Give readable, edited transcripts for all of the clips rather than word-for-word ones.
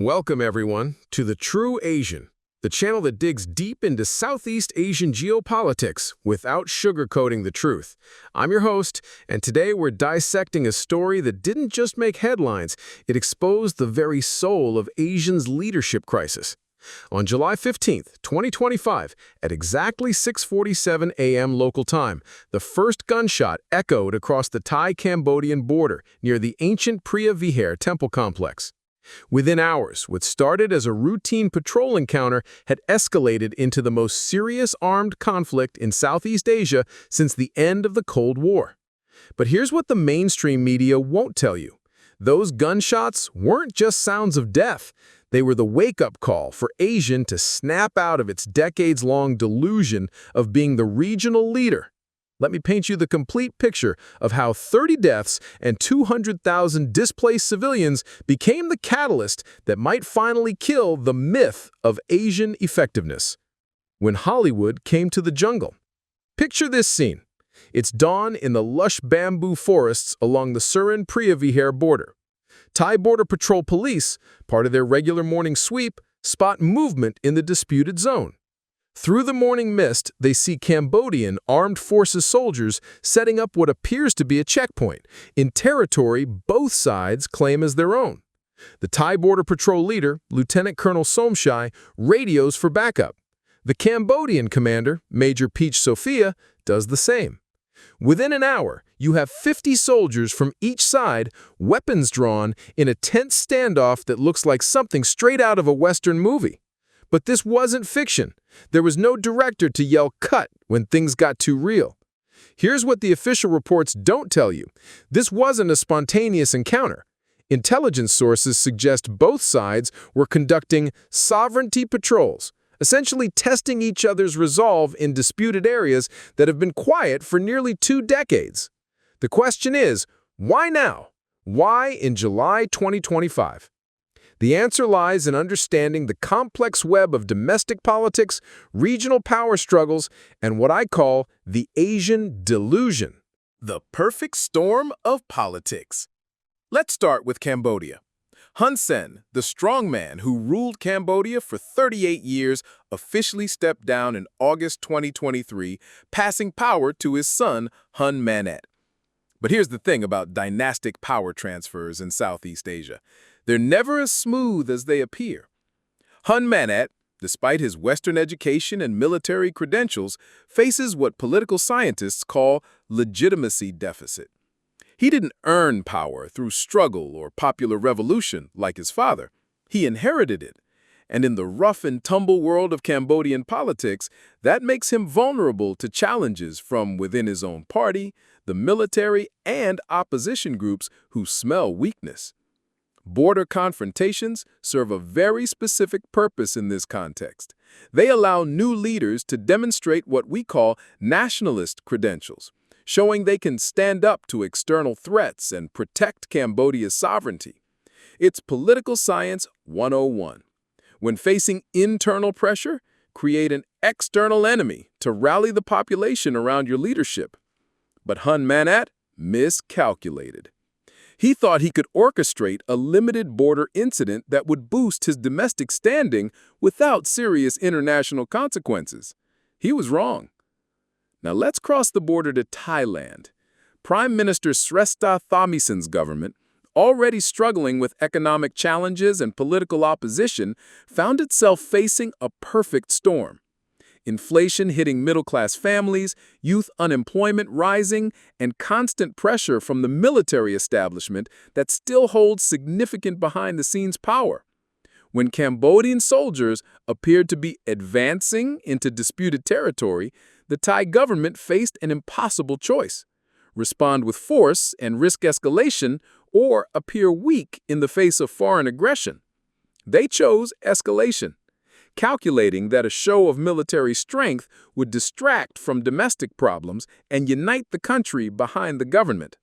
Welcome, everyone, to The True Asian, the channel that digs deep into Southeast Asian geopolitics without sugarcoating the truth. I'm your host, and today we're dissecting a story that didn't just make headlines, it exposed the very soul of Asia's leadership crisis. On July 15, 2025, at exactly 6:47 a.m. local time, the first gunshot echoed across the Thai-Cambodian border near the ancient Preah Vihear temple complex. Within hours, what started as a routine patrol encounter had escalated into the most serious armed conflict in Southeast Asia since the end of the Cold War. But here's what the mainstream media won't tell you. Those gunshots weren't just sounds of death. They were the wake-up call for ASEAN to snap out of its decades-long delusion of being the regional leader. Let me paint you the complete picture of how 30 deaths and 200,000 displaced civilians became the catalyst that might finally kill the myth of Asian effectiveness. When Hollywood came to the jungle. Picture this scene. It's dawn in the lush bamboo forests along the Surin-Preah Vihear border. Thai Border Patrol Police, part of their regular morning sweep, spot movement in the disputed zone. Through the morning mist, they see Cambodian armed forces soldiers setting up what appears to be a checkpoint, in territory both sides claim as their own. The Thai Border Patrol leader, Lieutenant Colonel Somshai, radios for backup. The Cambodian commander, Major Peach Sophia, does the same. Within an hour, you have 50 soldiers from each side, weapons drawn, in a tense standoff that looks like something straight out of a Western movie. But this wasn't fiction. There was no director to yell "cut" when things got too real. Here's what the official reports don't tell you. This wasn't a spontaneous encounter. Intelligence sources suggest both sides were conducting sovereignty patrols, essentially testing each other's resolve in disputed areas that have been quiet for nearly 2 decades. The question is, why now? Why in July 2025? The answer lies in understanding the complex web of domestic politics, regional power struggles, and what I call the Asian delusion. The perfect storm of politics. Let's start with Cambodia. Hun Sen, the strongman who ruled Cambodia for 38 years, officially stepped down in August 2023, passing power to his son, Hun Manet. But here's the thing about dynastic power transfers in Southeast Asia. They're never as smooth as they appear. Hun Manet, despite his Western education and military credentials, faces what political scientists call legitimacy deficit. He didn't earn power through struggle or popular revolution like his father. He inherited it. And in the rough and tumble world of Cambodian politics, that makes him vulnerable to challenges from within his own party, the military, and opposition groups who smell weakness. Border confrontations serve a very specific purpose in this context. They allow new leaders to demonstrate what we call nationalist credentials, showing they can stand up to external threats and protect Cambodia's sovereignty. It's political science 101. When facing internal pressure, create an external enemy to rally the population around your leadership. But Hun Manet miscalculated. He thought he could orchestrate a limited border incident that would boost his domestic standing without serious international consequences. He was wrong. Now let's cross the border to Thailand. Prime Minister Srettha Thavisin's government, already struggling with economic challenges and political opposition, found itself facing a perfect storm. Inflation hitting middle-class families, youth unemployment rising, and constant pressure from the military establishment that still holds significant behind-the-scenes power. When Cambodian soldiers appeared to be advancing into disputed territory, the Thai government faced an impossible choice: respond with force and risk escalation, or appear weak in the face of foreign aggression. They chose escalation, calculating that a show of military strength would distract from domestic problems and unite the country behind the government.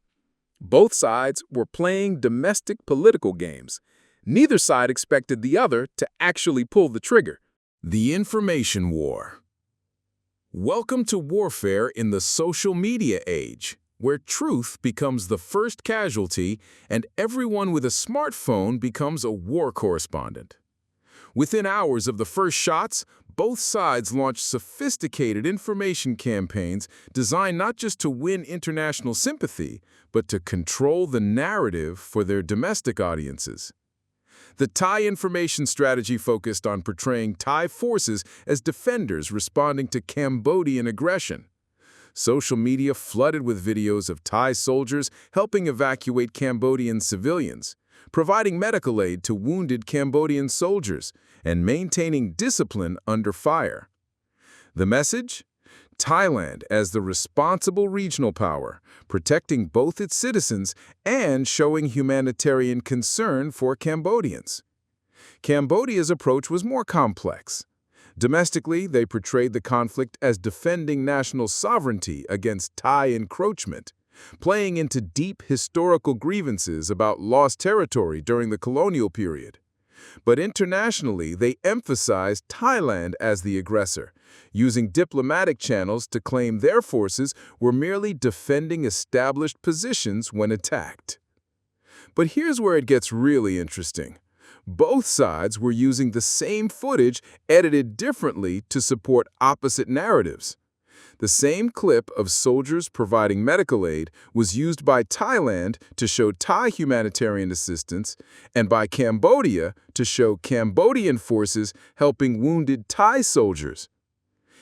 Both sides were playing domestic political games. Neither side expected the other to actually pull the trigger. The information war. Welcome to warfare in the social media age. where truth becomes the first casualty and everyone with a smartphone becomes a war correspondent. Within hours of the first shots, both sides launched sophisticated information campaigns designed not just to win international sympathy, but to control the narrative for their domestic audiences. The Thai information strategy focused on portraying Thai forces as defenders responding to Cambodian aggression. Social media flooded with videos of Thai soldiers helping evacuate Cambodian civilians, providing medical aid to wounded Cambodian soldiers, and maintaining discipline under fire. The message? Thailand as the responsible regional power, protecting both its citizens and showing humanitarian concern for Cambodians. Cambodia's approach was more complex. Domestically, they portrayed the conflict as defending national sovereignty against Thai encroachment, playing into deep historical grievances about lost territory during the colonial period. But internationally, they emphasized Thailand as the aggressor, using diplomatic channels to claim their forces were merely defending established positions when attacked. But here's where it gets really interesting. Both sides were using the same footage edited differently to support opposite narratives. The same clip of soldiers providing medical aid was used by Thailand to show Thai humanitarian assistance and by Cambodia to show Cambodian forces helping wounded Thai soldiers.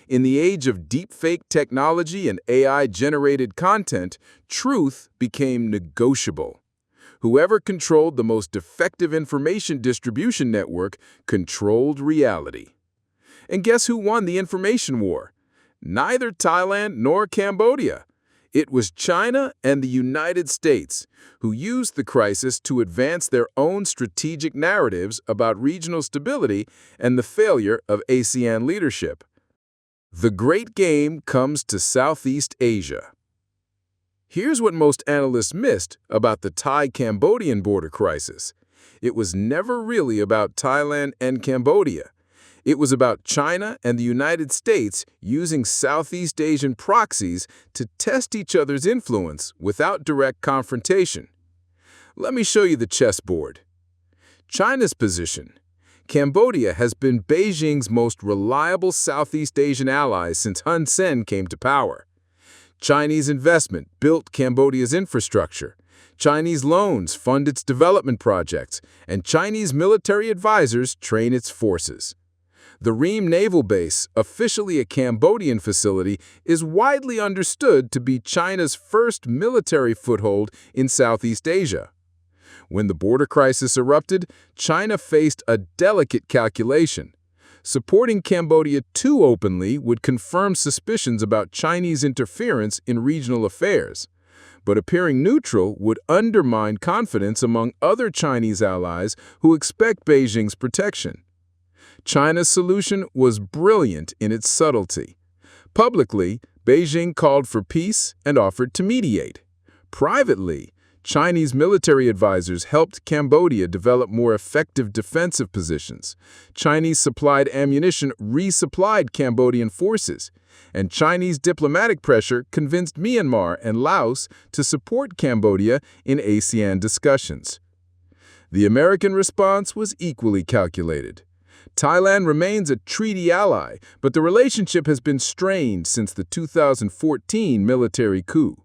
In the age of deepfake technology and AI-generated content, truth became negotiable. Whoever controlled the most effective information distribution network controlled reality. And guess who won the information war? Neither Thailand nor Cambodia. It was China and the United States, who used the crisis to advance their own strategic narratives about regional stability and the failure of ASEAN leadership. The great game comes to Southeast Asia. Here's what most analysts missed about the Thai-Cambodian border crisis. It was never really about Thailand and Cambodia. It was about China and the United States using Southeast Asian proxies to test each other's influence without direct confrontation. Let me show you the chessboard. China's position. Cambodia has been Beijing's most reliable Southeast Asian ally since Hun Sen came to power. Chinese investment built Cambodia's infrastructure. Chinese loans fund its development projects, and Chinese military advisors train its forces. The Ream Naval Base, officially a Cambodian facility, is widely understood to be China's first military foothold in Southeast Asia. When the border crisis erupted, China faced a delicate calculation. Supporting Cambodia too openly would confirm suspicions about Chinese interference in regional affairs, but appearing neutral would undermine confidence among other Chinese allies who expect Beijing's protection. China's solution was brilliant in its subtlety. Publicly, Beijing called for peace and offered to mediate. Privately, Chinese military advisors helped Cambodia develop more effective defensive positions. Chinese-supplied ammunition resupplied Cambodian forces, and Chinese diplomatic pressure convinced Myanmar and Laos to support Cambodia in ASEAN discussions. The American response was equally calculated. Thailand remains a treaty ally, but the relationship has been strained since the 2014 military coup.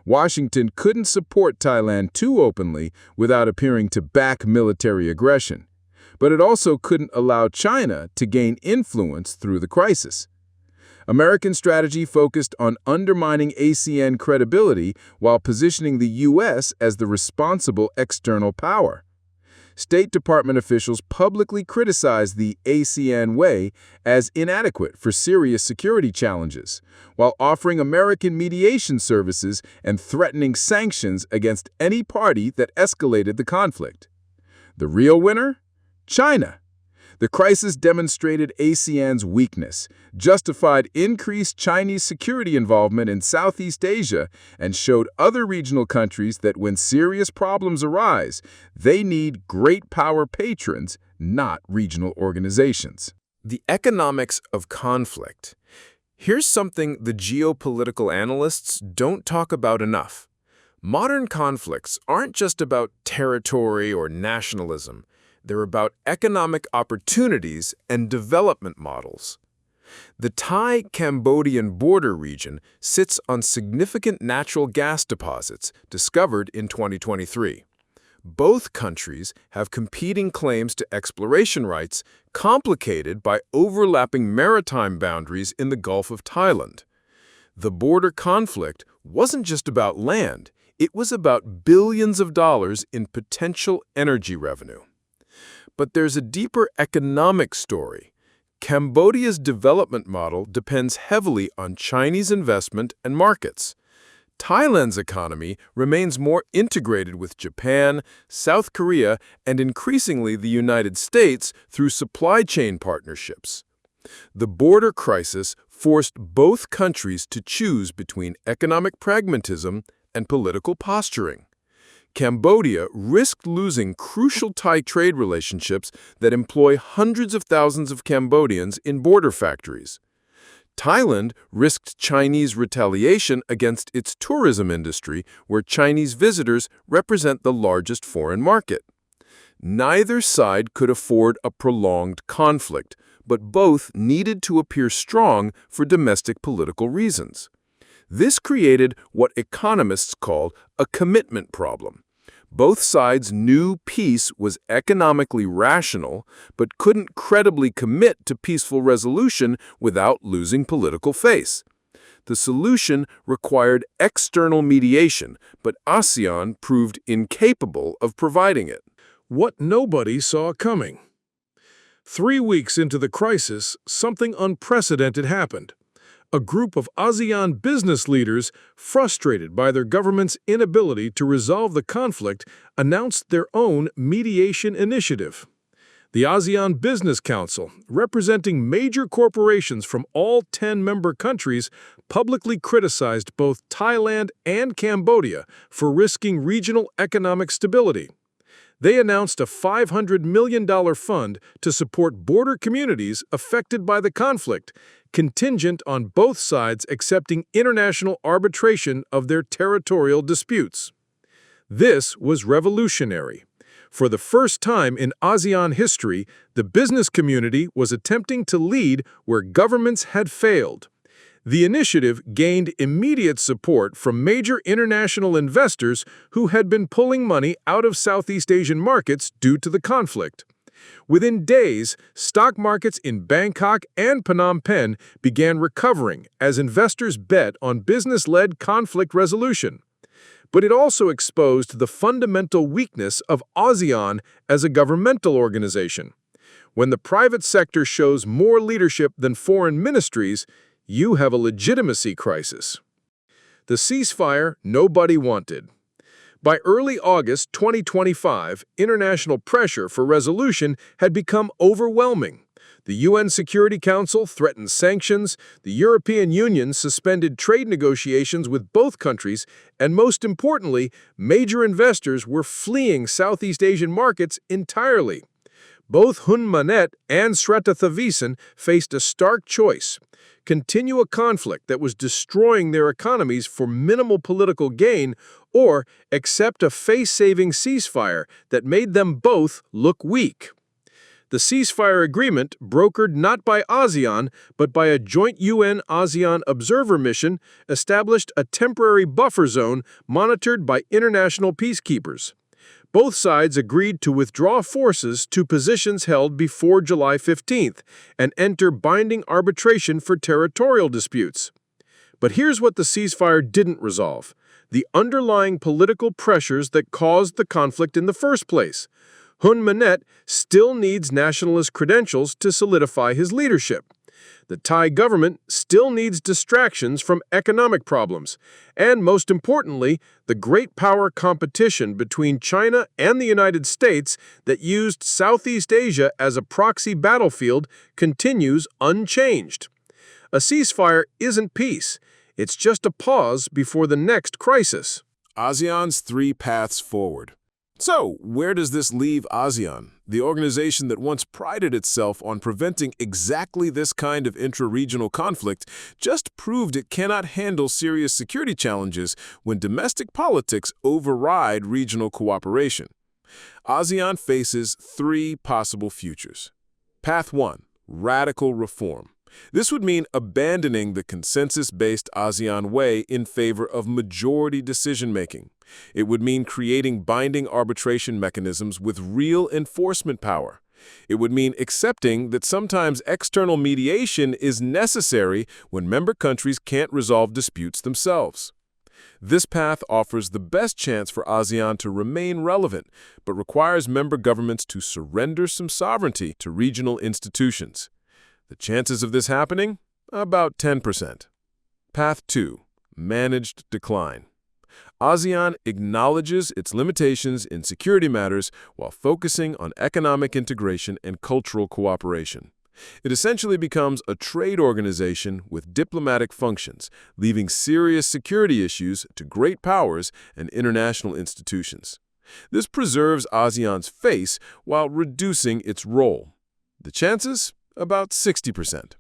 Washington couldn't support Thailand too openly without appearing to back military aggression, but it also couldn't allow China to gain influence through the crisis. American strategy focused on undermining ASEAN credibility while positioning the U.S. as the responsible external power. State Department officials publicly criticized the ASEAN Way as inadequate for serious security challenges, while offering American mediation services and threatening sanctions against any party that escalated the conflict. The real winner? China. The crisis demonstrated ASEAN's weakness, justified increased Chinese security involvement in Southeast Asia, and showed other regional countries that when serious problems arise, they need great power patrons, not regional organizations. The economics of conflict. Here's something the geopolitical analysts don't talk about enough. Modern conflicts aren't just about territory or nationalism. They're about economic opportunities and development models. The Thai-Cambodian border region sits on significant natural gas deposits discovered in 2023. Both countries have competing claims to exploration rights, complicated by overlapping maritime boundaries in the Gulf of Thailand. The border conflict wasn't just about land, it was about billions of dollars in potential energy revenue. But there's a deeper economic story. Cambodia's development model depends heavily on Chinese investment and markets. Thailand's economy remains more integrated with Japan, South Korea, and increasingly the United States through supply chain partnerships. The border crisis forced both countries to choose between economic pragmatism and political posturing. Cambodia risked losing crucial Thai trade relationships that employ hundreds of thousands of Cambodians in border factories. Thailand risked Chinese retaliation against its tourism industry, where Chinese visitors represent the largest foreign market. Neither side could afford a prolonged conflict, but both needed to appear strong for domestic political reasons. This created what economists call a commitment problem. Both sides knew peace was economically rational, but couldn't credibly commit to peaceful resolution without losing political face. The solution required external mediation, but ASEAN proved incapable of providing it. What nobody saw coming. 3 weeks into the crisis, something unprecedented happened. A group of ASEAN business leaders, frustrated by their government's inability to resolve the conflict, announced their own mediation initiative. The ASEAN Business Council, representing major corporations from all 10 member countries, publicly criticized both Thailand and Cambodia for risking regional economic stability. They announced a $500 million fund to support border communities affected by the conflict, contingent on both sides accepting international arbitration of their territorial disputes. This was revolutionary. For the first time in ASEAN history, the business community was attempting to lead where governments had failed. The initiative gained immediate support from major international investors who had been pulling money out of Southeast Asian markets due to the conflict. Within days, stock markets in Bangkok and Phnom Penh began recovering as investors bet on business-led conflict resolution. But it also exposed the fundamental weakness of ASEAN as a governmental organization. When the private sector shows more leadership than foreign ministries, you have a legitimacy crisis. The ceasefire nobody wanted. By early August 2025, international pressure for resolution had become overwhelming. The UN Security Council threatened sanctions, the European Union suspended trade negotiations with both countries, and most importantly, major investors were fleeing Southeast Asian markets entirely. Both Hun Manet and Srettha Thavisin faced a stark choice: continue a conflict that was destroying their economies for minimal political gain, or accept a face-saving ceasefire that made them both look weak. The ceasefire agreement, brokered not by ASEAN but by a joint UN-ASEAN observer mission, established a temporary buffer zone monitored by international peacekeepers. Both sides agreed to withdraw forces to positions held before July 15th and enter binding arbitration for territorial disputes. But here's what the ceasefire didn't resolve: the underlying political pressures that caused the conflict in the first place. Hun Manet still needs nationalist credentials to solidify his leadership. The Thai government still needs distractions from economic problems. And most importantly, the great power competition between China and the United States that used Southeast Asia as a proxy battlefield continues unchanged. A ceasefire isn't peace. It's just a pause before the next crisis. ASEAN's 3 paths forward. So, where does this leave ASEAN, the organization that once prided itself on preventing exactly this kind of intra-regional conflict, just proved it cannot handle serious security challenges when domestic politics override regional cooperation? ASEAN faces three possible futures. Path 1. Radical reform. This would mean abandoning the consensus-based ASEAN Way in favor of majority decision-making. It would mean creating binding arbitration mechanisms with real enforcement power. It would mean accepting that sometimes external mediation is necessary when member countries can't resolve disputes themselves. This path offers the best chance for ASEAN to remain relevant, but requires member governments to surrender some sovereignty to regional institutions. The chances of this happening? About 10%. Path 2. Managed decline. ASEAN acknowledges its limitations in security matters while focusing on economic integration and cultural cooperation. It essentially becomes a trade organization with diplomatic functions, leaving serious security issues to great powers and international institutions. This preserves ASEAN's face while reducing its role. The chances? About 60%.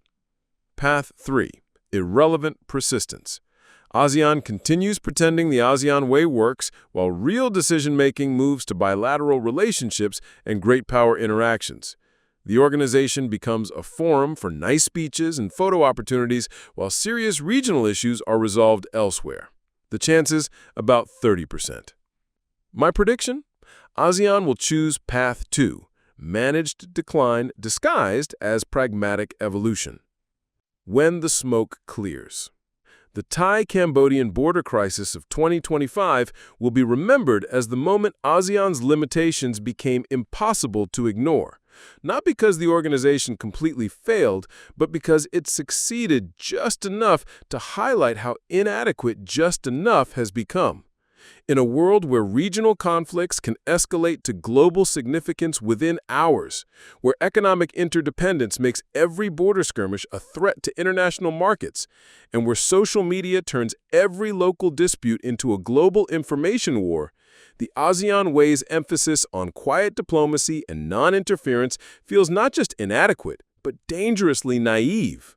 Path 3. Irrelevant persistence. ASEAN continues pretending the ASEAN Way works while real decision-making moves to bilateral relationships and great power interactions. The organization becomes a forum for nice speeches and photo opportunities while serious regional issues are resolved elsewhere. The chances? About 30%. My prediction? ASEAN will choose Path 2. Managed decline disguised as pragmatic evolution. When the smoke clears. The Thai-Cambodian border crisis of 2025 will be remembered as the moment ASEAN's limitations became impossible to ignore, not because the organization completely failed, but because it succeeded just enough to highlight how inadequate just enough has become. In a world where regional conflicts can escalate to global significance within hours, where economic interdependence makes every border skirmish a threat to international markets, and where social media turns every local dispute into a global information war, the ASEAN Way's emphasis on quiet diplomacy and non-interference feels not just inadequate, but dangerously naive.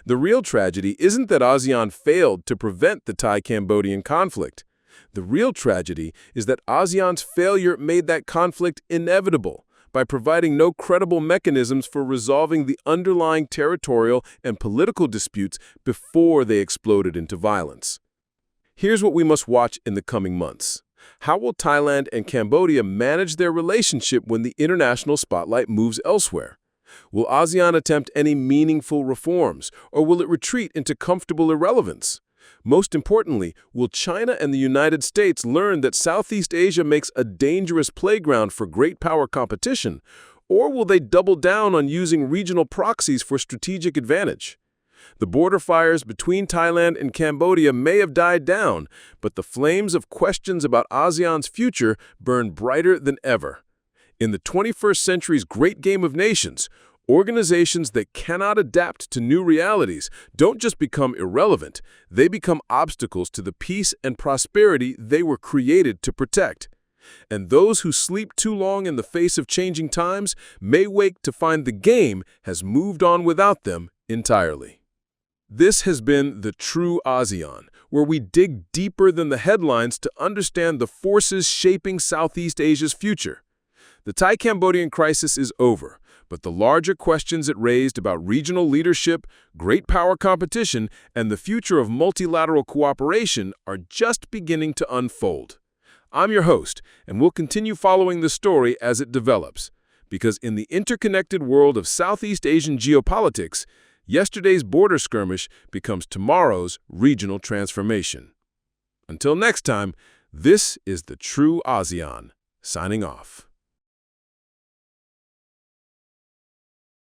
The real tragedy isn't that ASEAN failed to prevent the Thai-Cambodian conflict. The real tragedy is that ASEAN's failure made that conflict inevitable by providing no credible mechanisms for resolving the underlying territorial and political disputes before they exploded into violence. Here's what we must watch in the coming months. How will Thailand and Cambodia manage their relationship when the international spotlight moves elsewhere? Will ASEAN attempt any meaningful reforms, or will it retreat into comfortable irrelevance? Most importantly, will China and the United States learn that Southeast Asia makes a dangerous playground for great power competition, or will they double down on using regional proxies for strategic advantage? The border fires between Thailand and Cambodia may have died down, but the flames of questions about ASEAN's future burn brighter than ever. In the 21st century's great game of nations, organizations that cannot adapt to new realities don't just become irrelevant, they become obstacles to the peace and prosperity they were created to protect. And those who sleep too long in the face of changing times may wake to find the game has moved on without them entirely. This has been The True ASEAN, where we dig deeper than the headlines to understand the forces shaping Southeast Asia's future. The Thai-Cambodian crisis is over, but the larger questions it raised about regional leadership, great power competition, and the future of multilateral cooperation are just beginning to unfold. I'm your host, and we'll continue following the story as it develops, because in the interconnected world of Southeast Asian geopolitics, yesterday's border skirmish becomes tomorrow's regional transformation. Until next time, this is The True ASEAN, signing off.